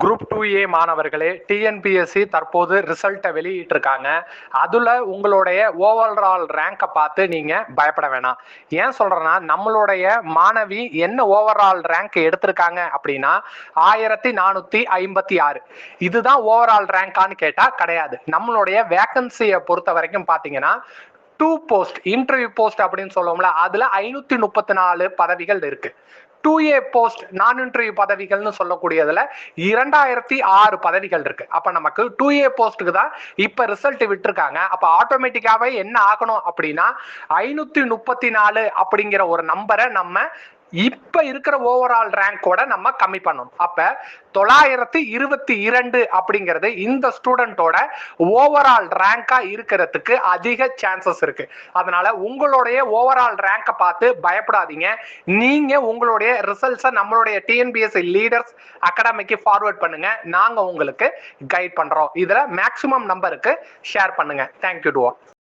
Group 2A மாணவர்களே, TNPSC தற்போது ரிசல்ட்டை வெளியிட்டிருக்காங்க. அதுல உங்களுடைய ஓவரால் ரேங்கை பார்த்து நீங்க பயப்பட வேணாம். ஏன் சொல்றேன்னா, நம்மளுடைய மாணவி என்ன ஓவரால் ரேங்க் எடுத்திருக்காங்க அப்படின்னா 1456. இதுதான் ஓவரால் ரேங்கான்னு கேட்டா கிடையாது. நம்மளுடைய வேகன்சியை பொறுத்த வரைக்கும் பாத்தீங்கன்னா 2 போஸ்ட் இன்டர்வியூ போஸ்ட் அப்படின்னு சொல்லுவோம்ல, அதுல 534 பதவிகள் இருக்கு. 2A போஸ்ட் நான் இன்டர்வியூ பதவிகள்னு சொல்லக்கூடியதுல 2006 பதவிகள் இருக்கு. அப்ப நமக்கு 2A போஸ்ட்டுக்கு தான் இப்ப ரிசல்ட் விட்டுருக்காங்க. அப்ப ஆட்டோமேட்டிக்காவே என்ன ஆகணும் அப்படின்னா 534 அப்படிங்கிற ஒரு நம்பரை நம்ம இப்ப இருக்கிற ஓவரால் ரேங்கோட நம்ம கம்மி பண்ணணும். அப்ப 922 அப்படிங்கிறது இந்த ஸ்டூடெண்டோட ஓவரால் ரேங்கா இருக்கிறதுக்கு அதிக சான்சஸ் இருக்கு. அதனால உங்களுடைய ஓவரால் ரேங்கை பார்த்து பயப்படாதீங்க. நீங்க உங்களுடைய ரிசல்ட்ஸை நம்மளுடைய டிஎன்பிஎஸ்சி லீடர்ஸ் அகாடமிக்கு ஃபார்வர்ட் பண்ணுங்க. நாங்க உங்களுக்கு கைட் பண்றோம். இதுல மேக்சிமம் நம்பருக்கு ஷேர் பண்ணுங்க. Thank you to all.